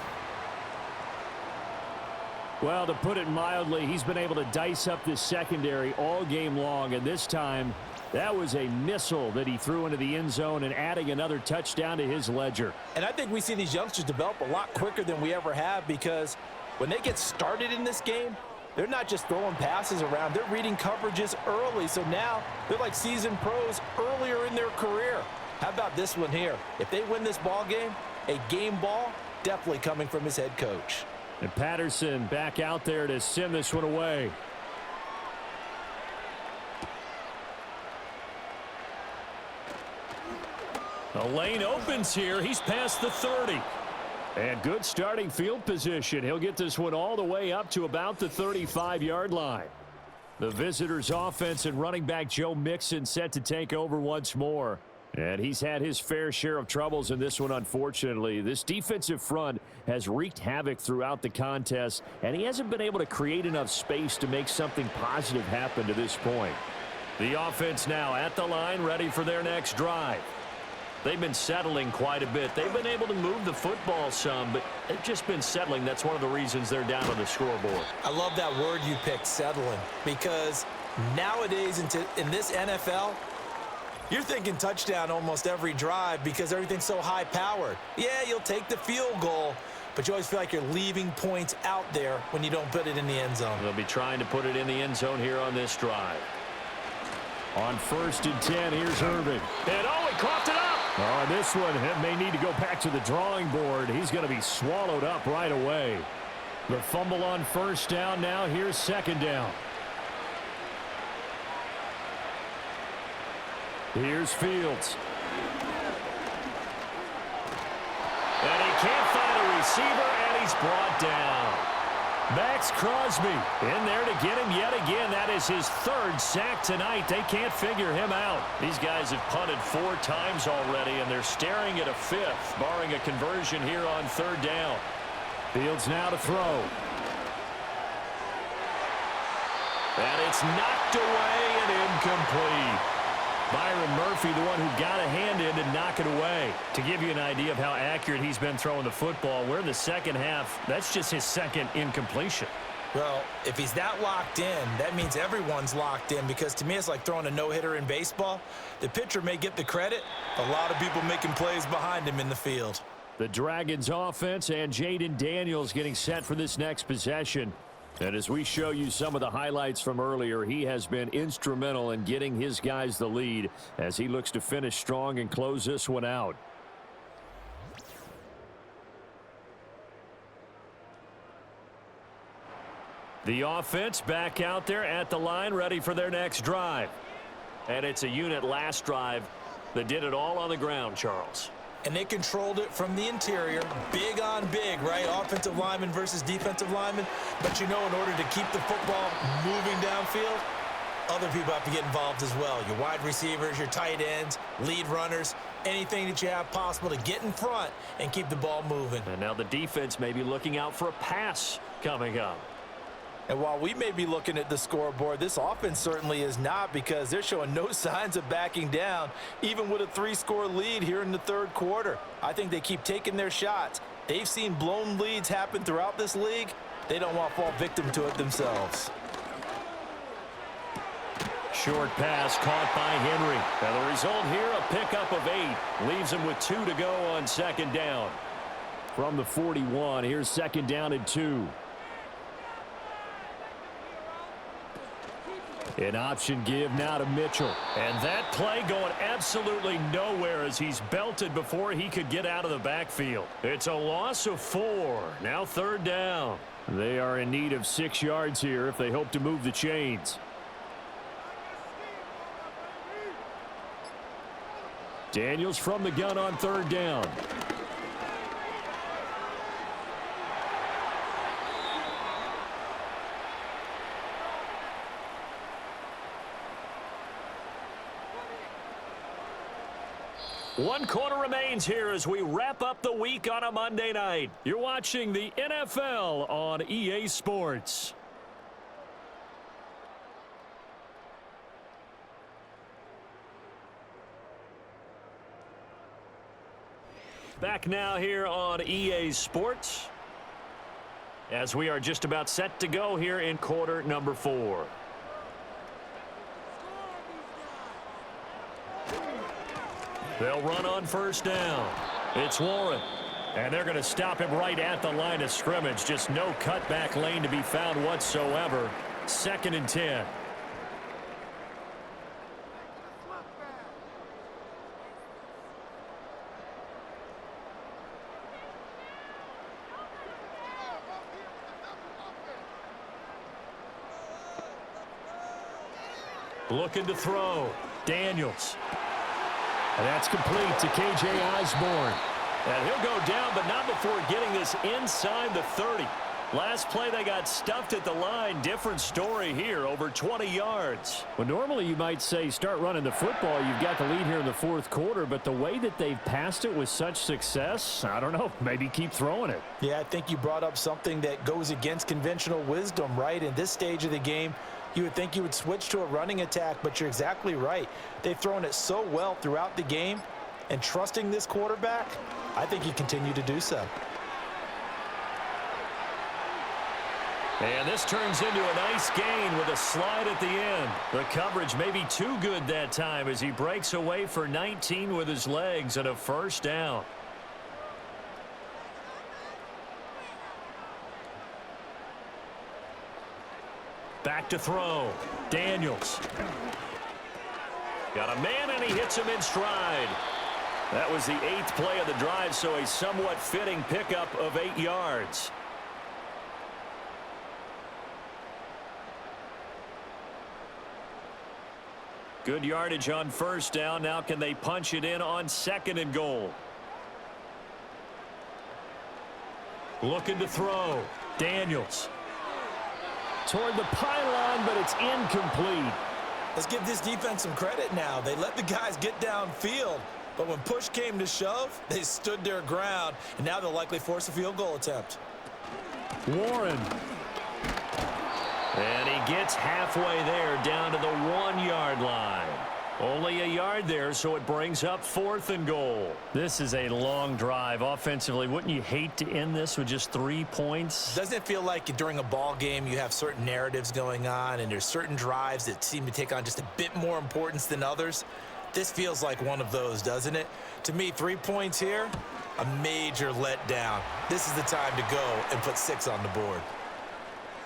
Well, to put it mildly, he's been able to dice up this secondary all game long, and this time that was a missile that he threw into the end zone and adding another touchdown to his ledger. And I think we see these youngsters develop a lot quicker than we ever have because when they get started in this game, they're not just throwing passes around. They're reading coverages early, so now they're like seasoned pros earlier in their career. How about this one here? If they win this ball game, a game ball definitely coming from his head coach. And Patterson back out there to send this one away. The lane opens here. He's past the 30. And good starting field position. He'll get this one all the way up to about the 35-yard line. The visitors' offense and running back Joe Mixon set to take over once more. And he's had his fair share of troubles in this one, unfortunately. This defensive front has wreaked havoc throughout the contest, and he hasn't been able to create enough space to make something positive happen to this point. The offense now at the line, ready for their next drive. They've been settling quite a bit. They've been able to move the football some, but they've just been settling. That's one of the reasons they're down on the scoreboard. I love that word you picked, settling, because nowadays in this NFL, you're thinking touchdown almost every drive because everything's so high-powered. Yeah, you'll take the field goal, but you always feel like you're leaving points out there when you don't put it in the end zone. They'll be trying to put it in the end zone here on this drive. On 1st and 10, here's Irving. And he coughed it up. Oh, this one may need to go back to the drawing board. He's going to be swallowed up right away. The fumble on 1st down. Now here's 2nd down. Here's Fields. And he can't find a receiver, and he's brought down. Max Crosby in there to get him yet again. That is his 3rd sack tonight. They can't figure him out. These guys have punted 4 times already, and they're staring at a 5th, barring a conversion here on 3rd down. Fields now to throw. And it's knocked away and incomplete. Byron Murphy, the one who got a hand in to knock it away. To give you an idea of how accurate he's been throwing the football, we're in the second half. That's just his 2nd incompletion. Well, if he's that locked in, that means everyone's locked in, because to me it's like throwing a no-hitter in baseball. The pitcher may get the credit. A lot of people making plays behind him in the field. The Dragons offense and Jaden Daniels getting set for this next possession. And as we show you some of the highlights from earlier, he has been instrumental in getting his guys the lead as he looks to finish strong and close this one out. The offense back out there at the line, ready for their next drive. And it's a unit last drive that did it all on the ground, Charles. And they controlled it from the interior, big on big, right? Offensive lineman versus defensive lineman. But you know, in order to keep the football moving downfield, other people have to get involved as well. Your wide receivers, your tight ends, lead runners, anything that you have possible to get in front and keep the ball moving. And now the defense may be looking out for a pass coming up. And while we may be looking at the scoreboard, this offense certainly is not, because they're showing no signs of backing down, even with a 3-score lead here in the 3rd quarter. I think they keep taking their shots. They've seen blown leads happen throughout this league. They don't want to fall victim to it themselves. Short pass caught by Henry. Now the result here, a pickup of 8. Leaves him with 2 to go on 2nd down. From the 41, here's 2nd down and 2. An option give now to Mitchell. And that play going absolutely nowhere as he's belted before he could get out of the backfield. It's a loss of 4. Now 3rd down. They are in need of 6 yards here if they hope to move the chains. Daniels from the gun on 3rd down. One quarter remains here as we wrap up the week on a Monday night. You're watching the NFL on EA Sports. Back now here on EA Sports as we are just about set to go here in quarter number 4. They'll run on 1st down. It's Warren. And they're going to stop him right at the line of scrimmage. Just no cutback lane to be found whatsoever. 2nd and 10. Looking to throw. Daniels. And that's complete to K.J. Osborne. And he'll go down, but not before getting this inside the 30. Last play, they got stuffed at the line. Different story here, over 20 yards. Well, normally you might say start running the football. You've got the lead here in the fourth quarter, but the way that they've passed it with such success, I don't know, maybe keep throwing it. Yeah, I think you brought up something that goes against conventional wisdom, right? In this stage of the game, you would think you would switch to a running attack, but you're exactly right. They've thrown it so well throughout the game, and trusting this quarterback, I think you continue to do so. And this turns into a nice gain with a slide at the end. The coverage may be too good that time as he breaks away for 19 with his legs and a first down. Back to throw. Daniels. Got a man, and he hits him in stride. That was the 8th play of the drive, so a somewhat fitting pickup of 8 yards. Good yardage on first down. Now can they punch it in on 2nd and goal? Looking to throw. Daniels. Toward the pylon, but it's incomplete. Let's give this defense some credit now. They let the guys get downfield, but when push came to shove, they stood their ground, and now they'll likely force a field goal attempt. Warren. And he gets halfway there, down to the 1-yard line. Only a yard there, so it brings up 4th and goal. This is a long drive offensively. Wouldn't you hate to end this with just 3 points? Doesn't it feel like during a ball game you have certain narratives going on, and there's certain drives that seem to take on just a bit more importance than others? This feels like one of those, doesn't it? To me, 3 points here, a major letdown. This is the time to go and put 6 on the board.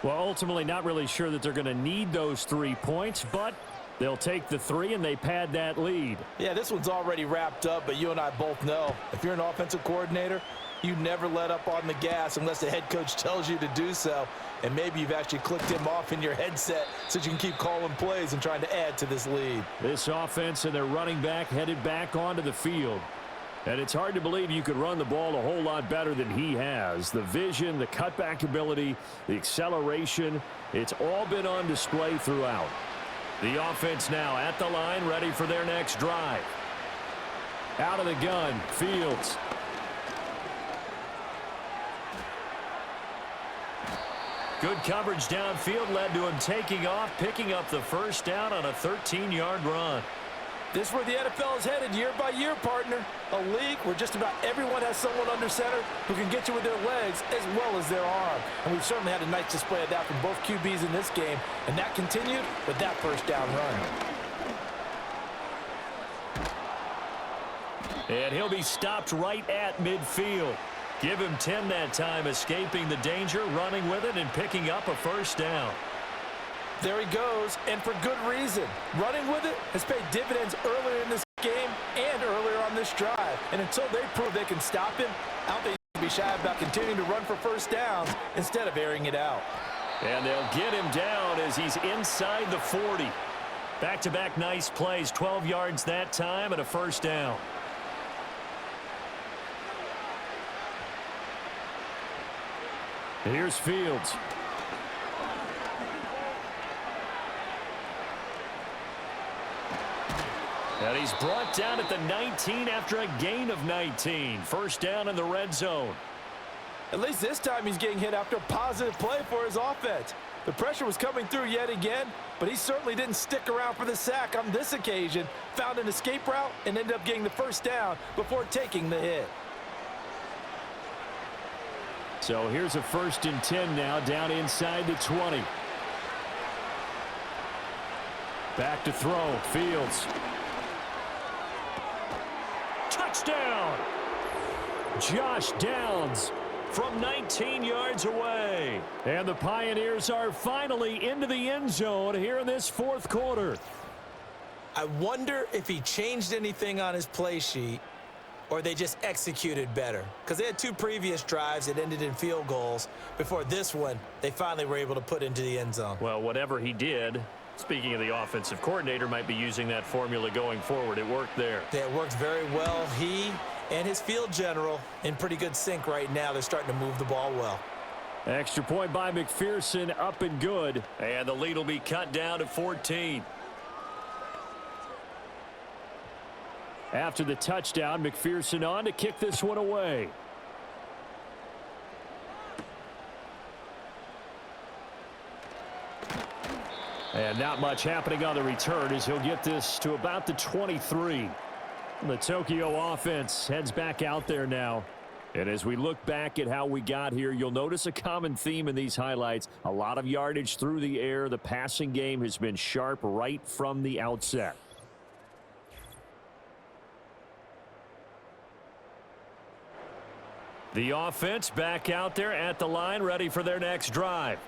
Well, ultimately not really sure that they're going to need those 3 points, but they'll take the 3 and they pad that lead. Yeah, this one's already wrapped up, but you and I both know if you're an offensive coordinator, you never let up on the gas unless the head coach tells you to do so. And maybe you've actually clicked him off in your headset so you can keep calling plays and trying to add to this lead. This offense and their running back headed back onto the field. And it's hard to believe you could run the ball a whole lot better than he has. The vision, the cutback ability, the acceleration, it's all been on display throughout. The offense now at the line, ready for their next drive. Out of the gun, Fields. Good coverage downfield led to him taking off, picking up the first down on a 13-yard run. This is where the NFL is headed year by year, partner. A league where just about everyone has someone under center who can get you with their legs as well as their arm. And we've certainly had a nice display of that from both QBs in this game. And that continued with that first down run. And he'll be stopped right at midfield. Give him 10 that time, escaping the danger, running with it, and picking up a first down. There he goes, and for good reason. Running with it has paid dividends earlier in this game and earlier on this drive. And until they prove they can stop him, I don't think they'll be shy about continuing to run for first downs instead of airing it out. And they'll get him down as he's inside the 40. Back-to-back nice plays, 12 yards that time and a first down. Here's Fields. And he's brought down at the 19 after a gain of 19. First down in the red zone. At least this time he's getting hit after a positive play for his offense. The pressure was coming through yet again, but he certainly didn't stick around for the sack on this occasion. Found an escape route and ended up getting the first down before taking the hit. So here's a 1st and 10 now, down inside the 20. Back to throw, Fields. Touchdown! Josh Downs From 19 yards away. And the Pioneers are finally into the end zone here in this fourth quarter. I wonder if he changed anything on his play sheet or they just executed better. Because they had 2 previous drives that ended in field goals. Before this one, they finally were able to put into the end zone. Well, whatever he did, Speaking of the offensive coordinator, might be using that formula going forward. It worked there. Yeah, it worked very well. He and his field general in pretty good sync right now. They're starting to move the ball well. Extra point by McPherson, up and good. And the lead will be cut down to 14. After the touchdown, McPherson on to kick this one away. And not much happening on the return as he'll get this to about the 23. The Tokyo offense heads back out there now. And as we look back at how we got here, you'll notice a common theme in these highlights. A lot of yardage through the air. The passing game has been sharp right from the outset. The offense back out there at the line, ready for their next drive.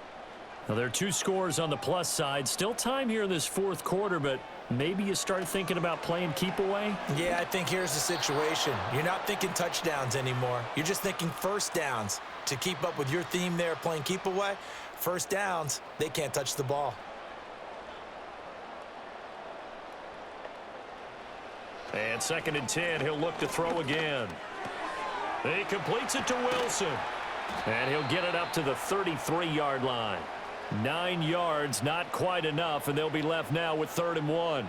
Now, there are 2 scores on the plus side. Still time here in this fourth quarter, but maybe you start thinking about playing keep away? Yeah, I think here's the situation. You're not thinking touchdowns anymore. You're just thinking first downs. To keep up with your theme there, playing keep away, first downs, they can't touch the ball. And 2nd and 10, he'll look to throw again. He completes it to Wilson. And he'll get it up to the 33-yard line. 9 yards, not quite enough, and they'll be left now with 3rd and 1.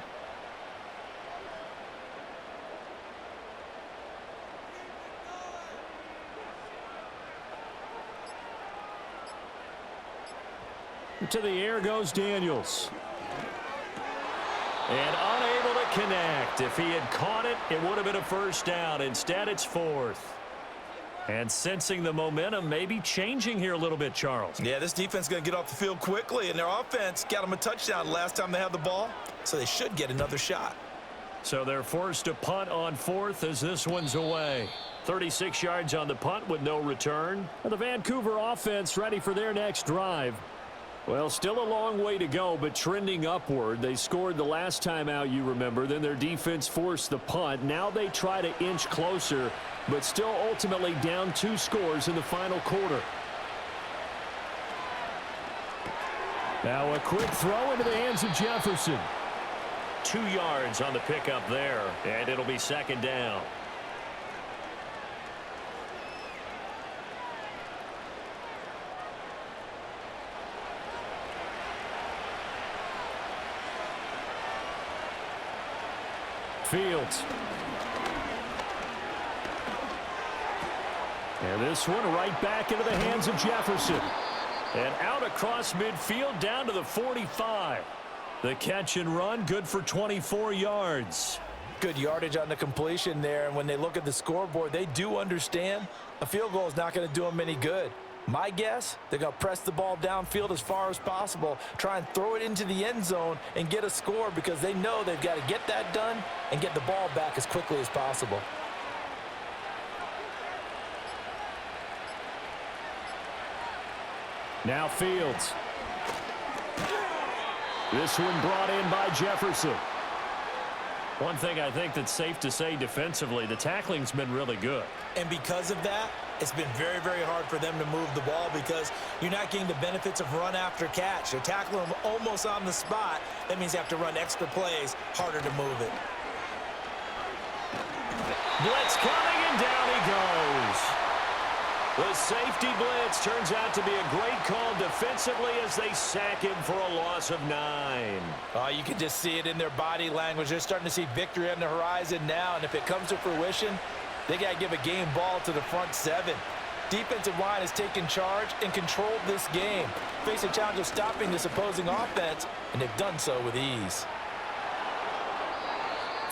To the air goes Daniels. And unable to connect. If he had caught it, it would have been a first down. Instead, it's 4th. And sensing the momentum, maybe changing here a little bit, Charles. Yeah, this defense is going to get off the field quickly, and their offense got them a touchdown last time they had the ball, so they should get another shot. So they're forced to punt on 4th as this one's away. 36 yards on the punt with no return. And the Vancouver offense ready for their next drive. Well, still a long way to go, but trending upward. They scored the last time out, you remember. Then their defense forced the punt. Now they try to inch closer, but still ultimately down 2 scores in the final quarter. Now a quick throw into the hands of Jefferson. 2 yards on the pickup there, and it'll be 2nd down. Fields. And this one right back into the hands of Jefferson. And out across midfield down to the 45. The catch and run good for 24 yards. Good yardage on the completion there, and when they look at the scoreboard, they do understand a field goal is not going to do them any good. My guess, they're going to press the ball downfield as far as possible, try and throw it into the end zone and get a score because they know they've got to get that done and get the ball back as quickly as possible. Now Fields. This one brought in by Jefferson. One thing I think that's safe to say defensively, the tackling's been really good. And because of that, it's been very, very hard for them to move the ball because you're not getting the benefits of run after catch. They're tackling them almost on the spot. That means you have to run extra plays, harder to move it. Blitz coming, and down he goes. The safety blitz turns out to be a great call defensively as they sack him for a loss of 9. You can just see it in their body language. They're starting to see victory on the horizon now, and if it comes to fruition, they got to give a game ball to the front 7. Defensive line has taken charge and controlled this game. Face a challenge of stopping this opposing offense, and they've done so with ease.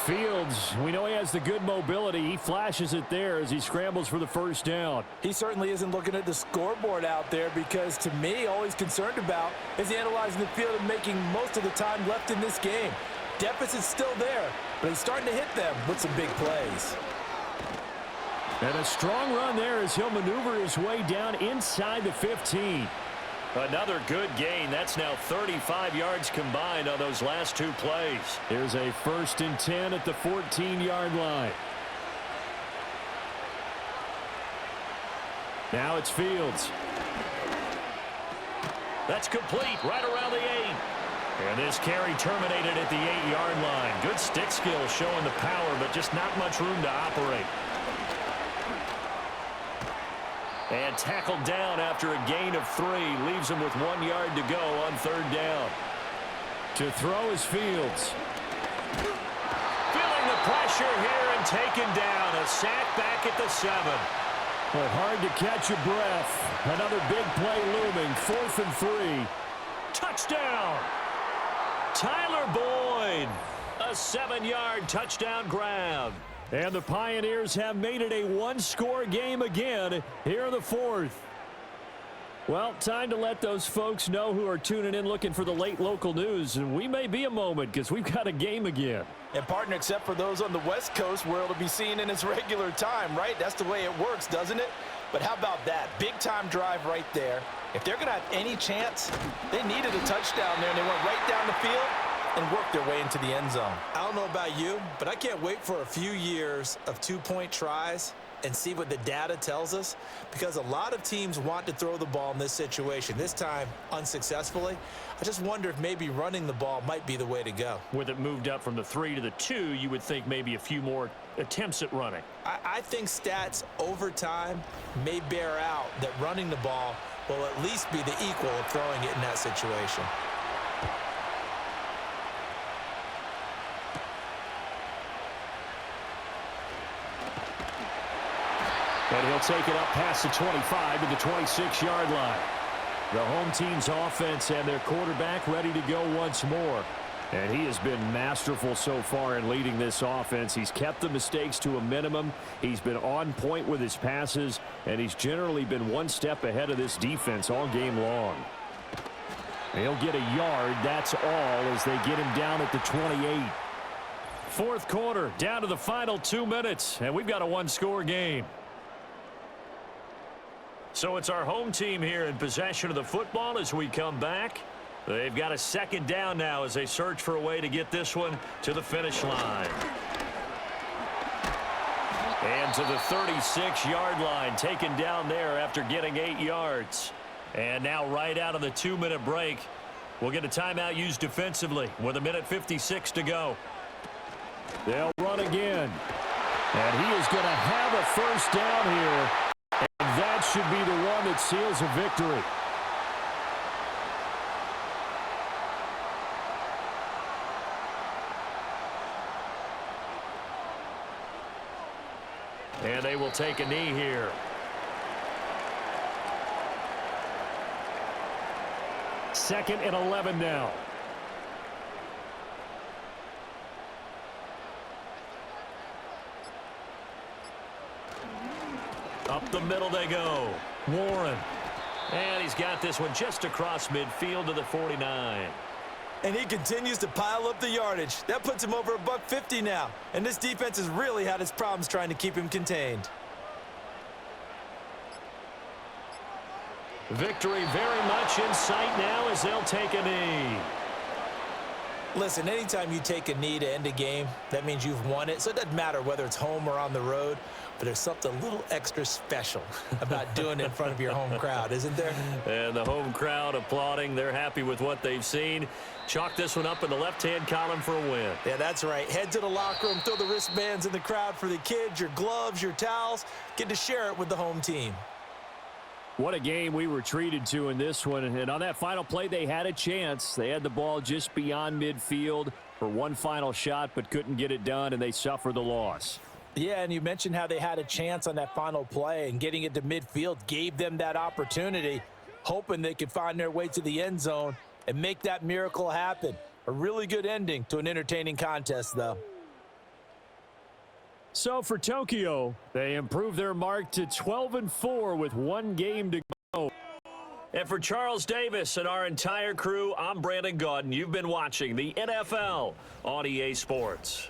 Fields, we know he has the good mobility. He flashes it there as he scrambles for the first down. He certainly isn't looking at the scoreboard out there because, to me, all he's concerned about is analyzing the field and making most of the time left in this game. Deficit's still there, but he's starting to hit them with some big plays. And a strong run there as he'll maneuver his way down inside the 15. Another good gain. That's now 35 yards combined on those last 2 plays. Here's a 1st and 10 at the 14-yard line. Now it's Fields. That's complete right around the 8. And this carry terminated at the 8-yard line. Good stick skill showing the power, but just not much room to operate. And tackled down after a gain of 3. Leaves him with 1 yard to go on 3rd down. To throw is Fields. Feeling the pressure here and taken down. A sack back at the 7. But hard to catch your breath. Another big play looming. 4th and 3. Touchdown! Tyler Boyd. A 7-yard touchdown grab. And the Pioneers have made it a one-score game again here in the 4th. Well, time to let those folks know who are tuning in looking for the late local news. And we may be a moment because we've got a game again. And partner, except for those on the West Coast where it'll be seen in its regular time, right? That's the way it works, doesn't it? But how about that? Big-time drive right there. If they're going to have any chance, they needed a touchdown there, and they went right down the field and worked their way into the end zone. I don't know about you, but I can't wait for a few years of 2-point tries and see what the data tells us, because a lot of teams want to throw the ball in this situation, this time unsuccessfully. I just wonder if maybe running the ball might be the way to go. With it moved up from the 3 to the 2, you would think maybe a few more attempts at running. I think stats over time may bear out that running the ball will at least be the equal of throwing it in that situation. And he'll take it up past the 25 to the 26-yard line. The home team's offense and their quarterback ready to go once more. And he has been masterful so far in leading this offense. He's kept the mistakes to a minimum. He's been on point with his passes, and he's generally been one step ahead of this defense all game long. He'll get a yard, that's all, as they get him down at the 28. 4th quarter, down to the final 2 minutes, and we've got a one-score game. So it's our home team here in possession of the football as we come back. They've got a 2nd down now as they search for a way to get this one to the finish line. And to the 36-yard line, taken down there after getting 8 yards. And now right out of the 2-minute break, we'll get a timeout used defensively with 1:56 to go. They'll run again. And he is going to have a 1st down here. And that should be the one that seals a victory. And they will take a knee here. Second and 11 now. Up the middle they go. Warren. And he's got this one just across midfield to the 49. And he continues to pile up the yardage. That puts him over $150 now. And this defense has really had its problems trying to keep him contained. Victory very much in sight now as they'll take a knee. Listen, anytime you take a knee to end a game, that means you've won it. So it doesn't matter whether it's home or on the road, but there's something a little extra special about doing it in front of your home crowd, isn't there? And the home crowd applauding. They're happy with what they've seen. Chalk this one up in the left-hand column for a win. Yeah, that's right. Head to the locker room, throw the wristbands in the crowd for the kids, your gloves, your towels. Get to share it with the home team. What a game we were treated to in this one. And on that final play, they had a chance. They had the ball just beyond midfield for one final shot, but couldn't get it done, and they suffered the loss. Yeah, and you mentioned how they had a chance on that final play, and getting it to midfield gave them that opportunity, hoping they could find their way to the end zone and make that miracle happen. A really good ending to an entertaining contest, though. So for Tokyo, they improved their mark to 12-4 with one game to go. And for Charles Davis and our entire crew, I'm Brandon Gaudin. You've been watching the NFL on EA Sports.